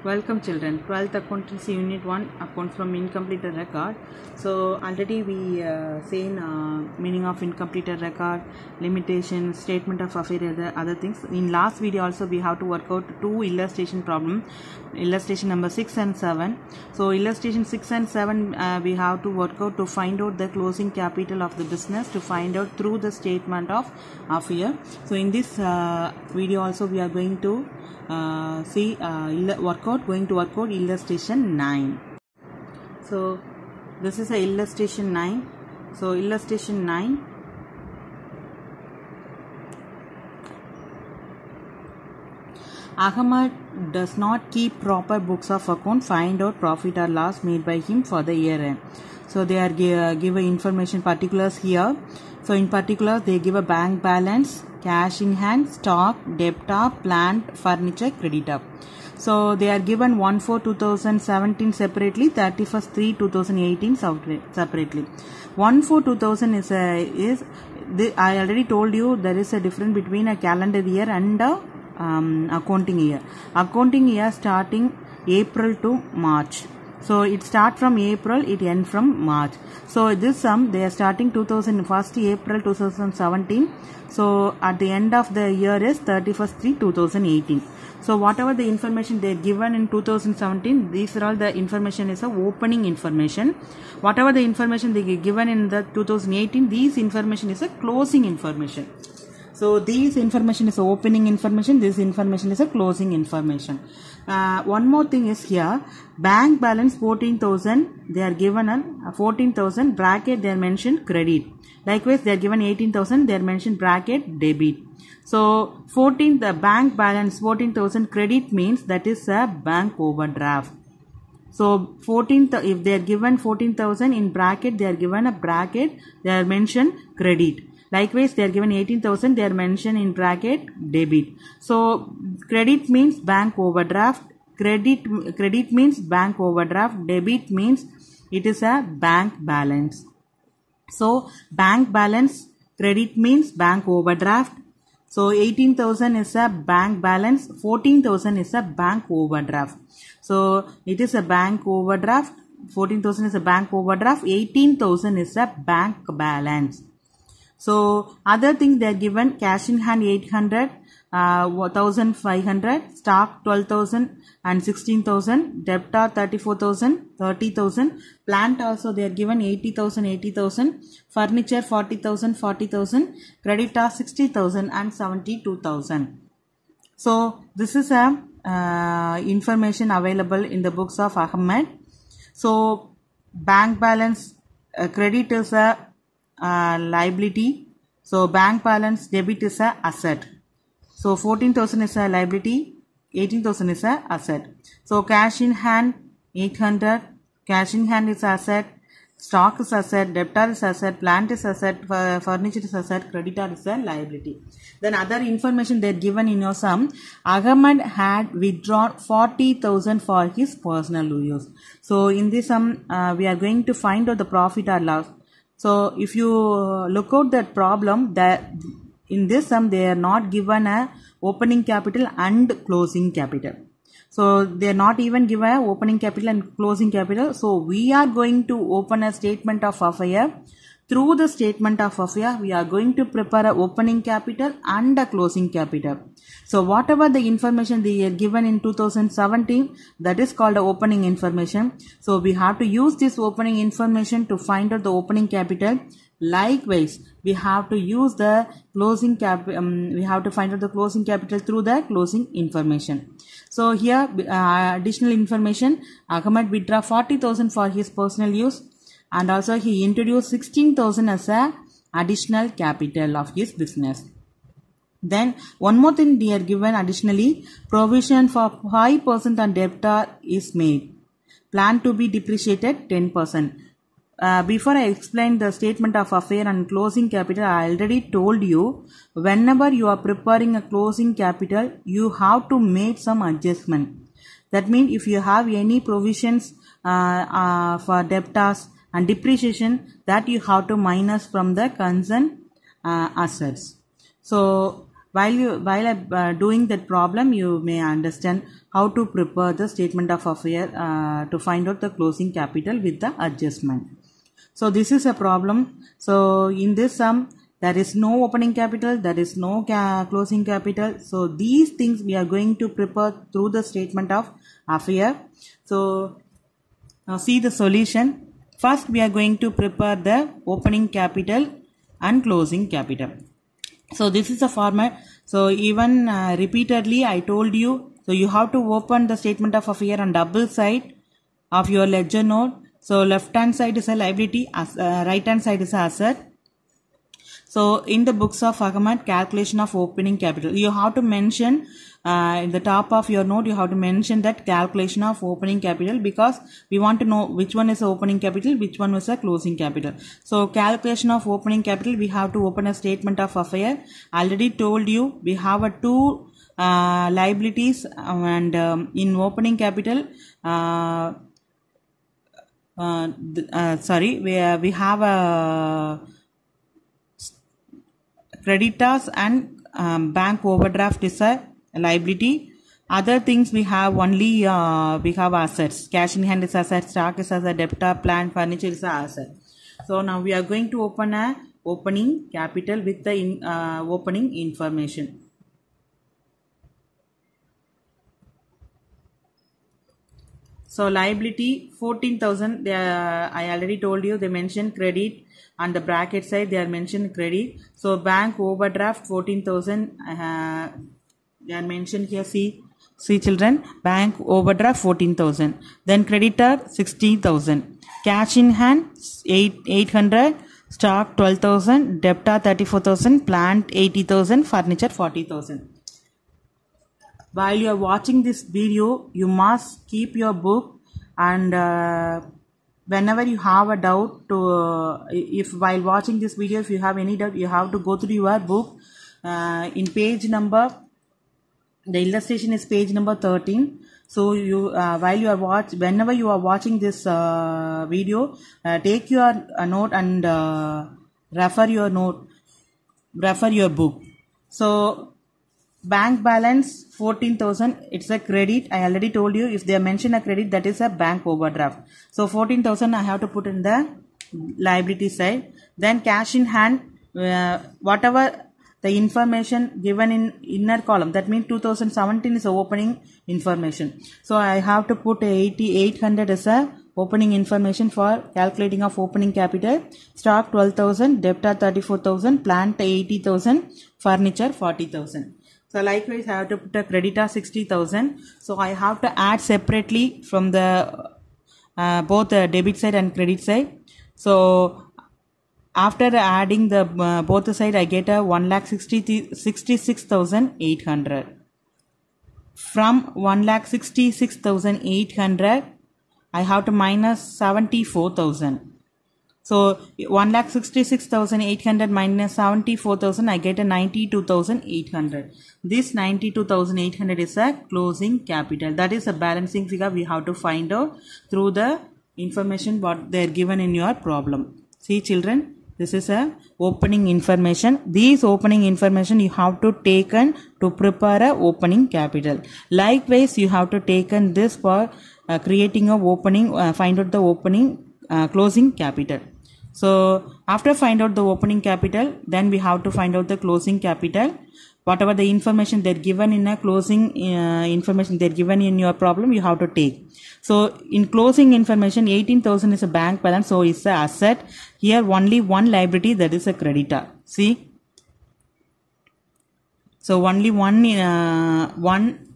Welcome children, 12th accountancy unit 1 accounts from incompleted record. So already we seen meaning of incompleted record, limitation, statement of affair, other things. In last video also we have to work out two illustration problem, illustration number 6 and 7. So illustration 6 and 7 we have to work out to find out the closing capital of the business, to find out through the statement of affair. So in this video also we are going to going to work out illustration 9. So this is a illustration 9. So illustration 9, Ahmad does not keep proper books of account, find out profit or loss made by him for the year end. So they are given information particulars here. So in particular they give a bank balance, cash in hand, stock, debtor, plant, furniture, creditor. So they are given 1/4/2017 separately, 31/3/2018 separately. 1/4/2000 I already told you there is a difference between a calendar year and a accounting year. Accounting year starting April to March. So it start from April, it end from March. So this sum they are starting 1st April 2017. So at the end of the year is 31/3/2018. So whatever the information they are given in 2017, these are all the information is a opening information. Whatever the information they are given in the 2018, these information is a closing information. So this information is a opening information, this information is a closing information. One more thing is here, bank balance 14,000, they are given a 14,000 bracket they are mentioned credit. Likewise they are given 18,000, they are mentioned bracket debit. So the bank balance 14,000 credit means that is a bank overdraft. So if they are given 14,000 in bracket, they are given a bracket, they are mentioned credit. Likewise, they are given 18,000, they are mentioned in bracket debit. So credit means bank overdraft, credit means bank overdraft, debit means it is a bank balance. So bank balance, credit means bank overdraft. So 18,000 is a bank balance, 14,000 is a bank overdraft. So it is a bank overdraft, 14,000 is a bank overdraft, 18,000 is a bank balance. So other things they are given, cash in hand 800, 1,500, stock 12,000 and 16,000, debtor 34,000, 30,000, plant also they are given 80,000, 80,000, furniture 40,000, 40,000, creditor 60,000 and 72,000. So this is a information available in the books of Ahmed. So bank balance, credit is a liability. So bank balance, debit is a asset. So 14,000 is a liability, 18,000 is a asset. So cash in hand 800, cash in hand is asset, stock is asset, debtor is asset, plant is asset, furniture is asset, creditor is a liability. Then other information they are given in your sum, Ahmad had withdrawn 40,000 for his personal use. So in this sum we are going to find out the profit or loss. So if you look out that problem, that in this sum they are not given a opening capital and closing capital. So they are not even given a opening capital and closing capital. So we are going to open a statement of affair. Through the statement of affair, we are going to prepare a opening capital and a closing capital. So whatever the information they are given in 2017, that is called the opening information. So we have to use this opening information to find out the opening capital. Likewise, we have to use the closing we have to find out the closing capital through the closing information. So here additional information, Ahmad withdraw 40,000 for his personal use, and also he introduced 16,000 as a additional capital of his business. Then one more thing they are given additionally, provision for 5% on debtor is made. Plan to be depreciated 10%. Before I explain the statement of affair and closing capital, I already told you, whenever you are preparing a closing capital, you have to make some adjustment. That means if you have any provisions for debtors and depreciation, that you have to minus from the concerned assets. So while doing that problem, you may understand how to prepare the statement of affairs to find out the closing capital with the adjustment. So this is a problem. So in this sum, there is no opening capital, there is no closing capital. So these things we are going to prepare through the statement of affairs. So now see the solution. First we are going to prepare the opening capital and closing capital. So this is the format. So even repeatedly I told you, so you have to open the statement of affairs on double side of your ledger note. So left hand side is a liability, right hand side is a asset. So in the books of Ahmad, calculation of opening capital, you have to mention in the top of your note, you have to mention that calculation of opening capital, because we want to know which one is the opening capital, which one was the closing capital. So calculation of opening capital, we have to open a statement of affairs. Already told you we have a two liabilities, and in opening capital, we have a creditors and bank overdraft is a liability. Other things we have only we have assets. Cash in hand is asset, stock is asset, debtor, plant, furniture is a asset. So now we are going to open a opening capital with the opening information. So liability 14,000. I already told you they mentioned credit. On the bracket side they are mentioned credit. So bank overdraft 14,000. They are mentioned here. See children, bank overdraft 14,000. Then creditor 60,000. Cash in hand 800. Stock 12,000. Debtor 34,000. Plant 80,000. Furniture 40,000. While you are watching this video, you must keep your book, and whenever you have a doubt, if while watching this video, if you have any doubt, you have to go through your book. In page number, the illustration is page number 13. So you while you are whenever you are watching this video, take your note and refer your book. So bank balance 14,000, it's a credit. I already told you, if they mention a credit, that is a bank overdraft. So 14,000 I have to put in the liability side. Then cash in hand, whatever the information given in inner column, that means 2017 is the opening information. So I have to put 800 as a opening information for calculating of opening capital. Stock 12,000, debtor 34,000, plant 80,000, furniture 40,000. So likewise I have to put a creditor 60,000. So I have to add separately from the both the debit side and credit side. So after adding the both the side, I get a 1,66,800. From 1,66,800, I have to minus 74,000. So 1,66,800 minus 74,000, I get a 92,800. This 92,800 is a closing capital. That is a balancing figure we have to find out through the information what they are given in your problem. See children, this is a opening information. These opening information you have to taken to prepare a opening capital. Likewise, you have to taken this for creating a opening, find out the opening closing capital. So after find out the opening capital, then we have to find out the closing capital. Whatever the information they're given in a closing information they're given in your problem, you have to take. So in closing information, 18,000 is a bank balance, so it's a asset. Here only one liability, that is a creditor. See, so only one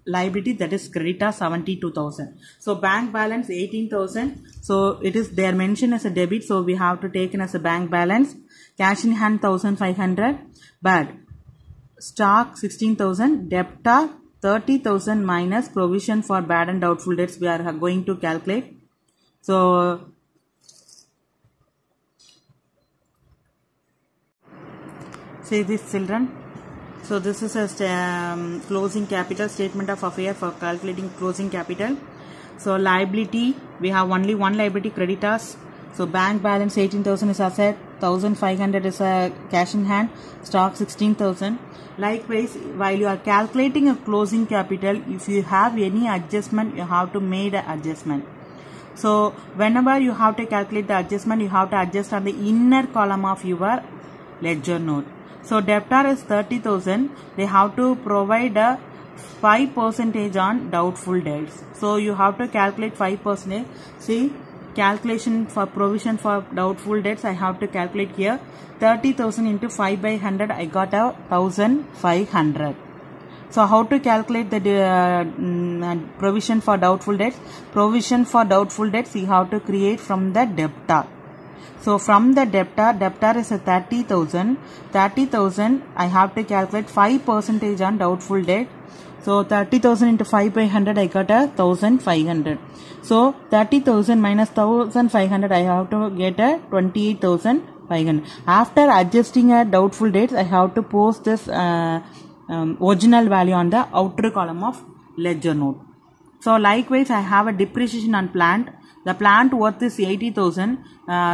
liability, that is creditor 72,000. So bank balance 18,000. So it is they are mentioned as a debit, so we have to take in as a bank balance. Cash in hand 1,500. Bad. Stock 16,000. Debtor 30,000 minus provision for bad and doubtful debts we are going to calculate. So see this children. So this is a closing capital, statement of affairs for calculating closing capital. So liability, we have only one liability, creditors. So bank balance 18,000 is asset. 1500 is a cash in hand, stock 16,000. Likewise, while you are calculating a closing capital, if you have any adjustment, you have to make the adjustment. So whenever you have to calculate the adjustment, you have to adjust on the inner column of your ledger note. So debtor is 30,000. They have to provide a 5% on doubtful debts. So you have to calculate 5%. See, calculation for provision for doubtful debts, I have to calculate here 30,000 into 5 by 100. I got a 1,500. So how to calculate the provision for doubtful debts? Provision for doubtful debts you have to create from the debtor. So from the debtor is a 30,000. 30,000 I have to calculate 5% on doubtful debt. So 30,000 into 5 by 100 I got a 1,500. So 30,000 minus 1,500 I have to get a 28,500. After adjusting a doubtful debts, I have to post this original value on the outer column of ledger note. So likewise, I have a depreciation on plant. The plant worth is 80,000.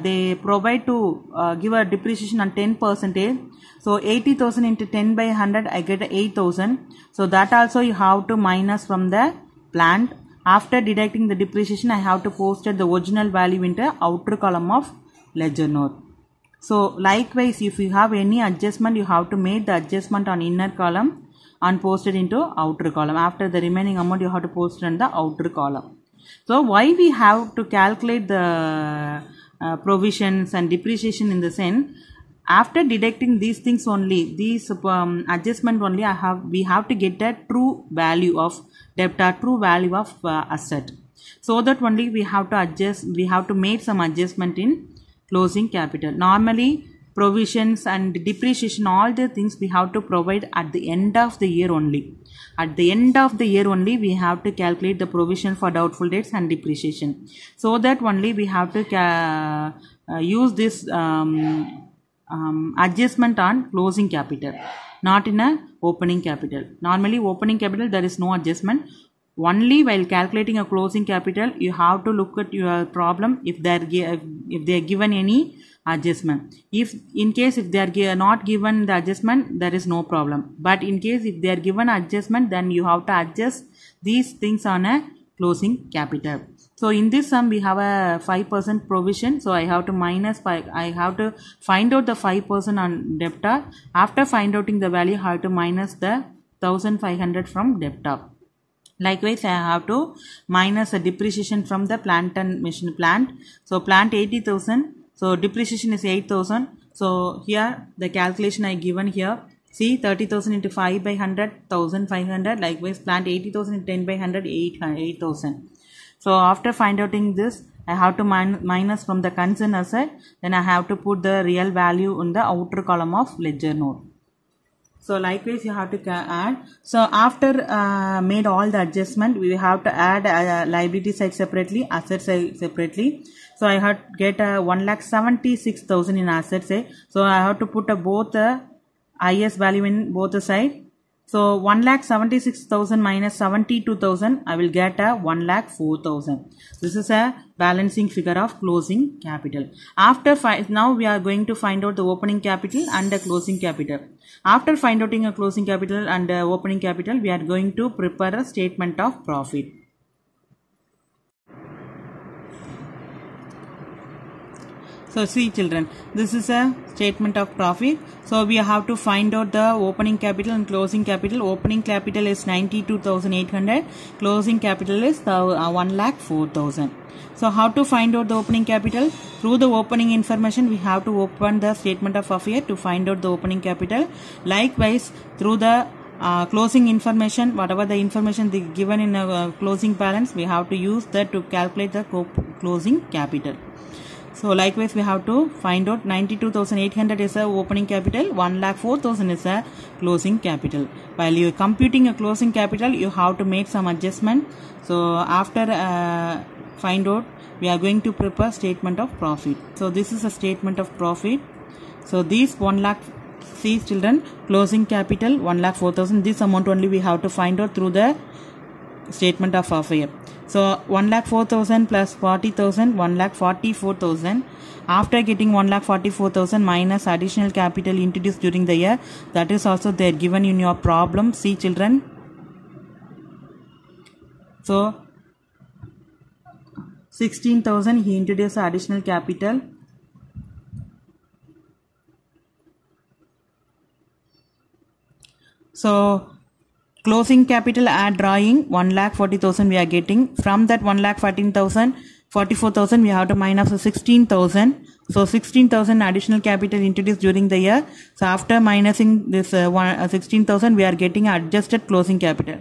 They provide to give a depreciation on 10%. So 80,000 into 10 by 100, I get 8,000. So that also you have to minus from the plant. After deducting the depreciation, I have to post the original value into outer column of ledger note. So likewise, if you have any adjustment, you have to make the adjustment on inner column and post it into outer column. After the remaining amount, you have to post it in the outer column. So why we have to calculate the provisions and depreciation in the sense, after deducting these things only, these adjustment only, we have to get the true value of debtor, true value of asset. So that only we have to adjust, we have to make some adjustment in closing capital. Normally provisions and depreciation, all the things we have to provide at the end of the year only. At the end of the year only we have to calculate the provision for doubtful debts and depreciation. So that only we have to use this adjustment on closing capital, not in a opening capital. Normally opening capital there is no adjustment. Only while calculating a closing capital, you have to look at your problem if they are given any adjustment. If they are not given the adjustment, there is no problem. But in case if they are given adjustment, then you have to adjust these things on a closing capital. So in this sum we have a 5% provision. So I have to minus 5. I have to find out the 5% on debtor. After find outing the value, I have to minus the 1,500 from debtor. Likewise, I have to minus a depreciation from the plant and machine plant. So plant 80,000. So depreciation is 8,000. So here the calculation I given here. See, 30,000 into 5 by 100, 1,500. Likewise, plant 80,000 into 10 by 100, 8,000. So after find outing this, I have to minus from the concern asset. Then I have to put the real value in the outer column of ledger note. So likewise you have to add. So after made all the adjustment, we have to add liability side separately, asset side separately. So I have to get 1,76,000 in asset side. So I have to put both IS value in both the side. So 1,76,000 minus 72,000, I will get 1,04,000. This is a balancing figure of closing capital. After now we are going to find out the opening capital and the closing capital. After find outing a closing capital and opening capital, we are going to prepare a statement of profit. So see children, this is a statement of profit. So we have to find out the opening capital and closing capital. Opening capital is 92,800. Closing capital is 1,04,000. So how to find out the opening capital? Through the opening information, we have to open the statement of affairs to find out the opening capital. Likewise, through the closing information, whatever the information they given in a closing balance, we have to use that to calculate the closing capital. So likewise we have to find out 92,800 is a opening capital, 1,04,000 is a closing capital. While you are computing a closing capital, you have to make some adjustment. So after find out, we are going to prepare statement of profit. So this is a statement of profit. So these 1 lakh, see children, closing capital 1,04,000. This amount only we have to find out through the statement of affairs. So 1,04,000 plus 40,000, 1,44,000. After getting 1,44,000 minus additional capital introduced during the year, that is also there given in your problem. See children. So 16,000 he introduced additional capital. So closing capital at drawing 1,40,000 we are getting. From that 1,14,000, 44,000 we have to minus 16,000. So 16,000 additional capital introduced during the year. So after minusing this 16,000 we are getting adjusted closing capital.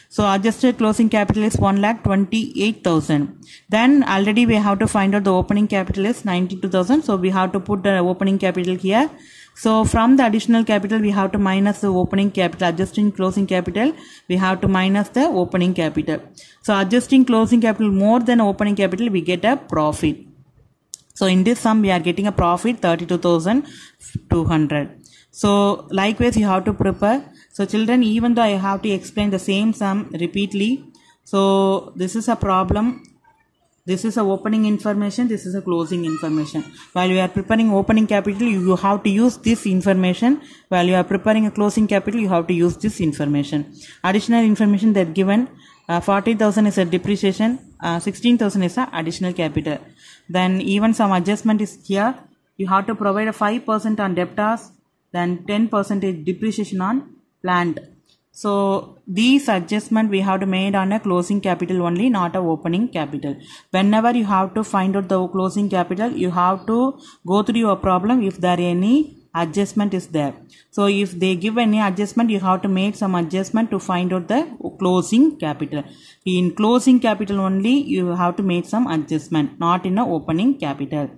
So adjusted closing capital is 1,28,000. Then already we have to find out the opening capital is 92,000. So we have to put the opening capital here. So from the additional capital we have to minus the opening capital. Adjusting closing capital we have to minus the opening capital. So adjusting closing capital more than opening capital we get a profit. So in this sum we are getting a profit 32,200. So likewise you have to prepare. So children, even though I have to explain the same sum repeatedly, so this is a problem. This is a opening information, this is a closing information. While you are preparing opening capital, you have to use this information. While you are preparing a closing capital, you have to use this information. Additional information that given, 40,000 is a depreciation, 16,000 is a additional capital. Then even some adjustment is here. You have to provide a 5% on debtors, then 10% depreciation on plant. So these adjustment we have to made on a closing capital only, not a opening capital. Whenever you have to find out the closing capital, you have to go through your problem if there any adjustment is there. So if they give any adjustment, you have to make some adjustment to find out the closing capital. In closing capital only, you have to make some adjustment, not in a opening capital.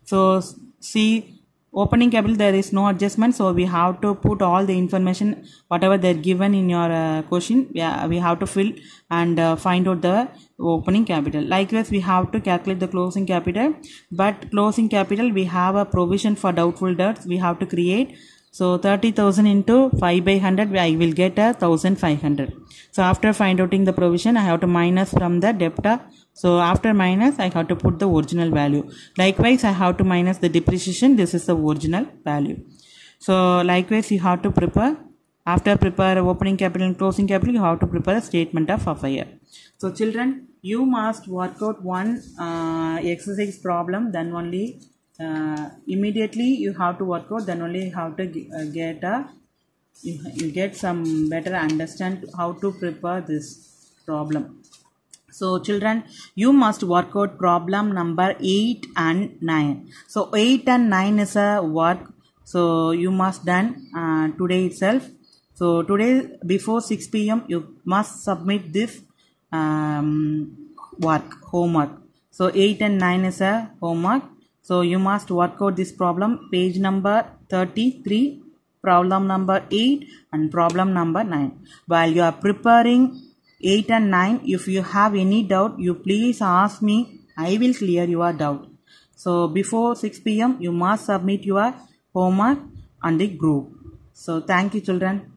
So see, opening capital there is no adjustment, so we have to put all the information whatever they're given in your question. We have to fill and find out the opening capital. Likewise we have to calculate the closing capital, but closing capital we have a provision for doubtful debts we have to create. So 30,000 into 5 by 100 I will get 1,500. So after find outing the provision I have to minus from the debtor. So after minus I have to put the original value. Likewise I have to minus the depreciation. This is the original value. So likewise you have to prepare. After prepare opening capital and closing capital, you have to prepare a statement of FIR. So children, you must work out one exercise problem, then only immediately you have to work out, then only you have to get some better understand how to prepare this problem. So children, you must work out problem number 8 and 9. So 8 and 9 is a work. So you must done today itself. So today before 6 p.m. you must submit this homework. So 8 and 9 is a homework. So you must work out this problem, page number 33, problem number 8 and problem number 9. While you are preparing 8 and 9, if you have any doubt, you please ask me. I will clear your doubt. So before 6 p.m. you must submit your homework on the group. So thank you children.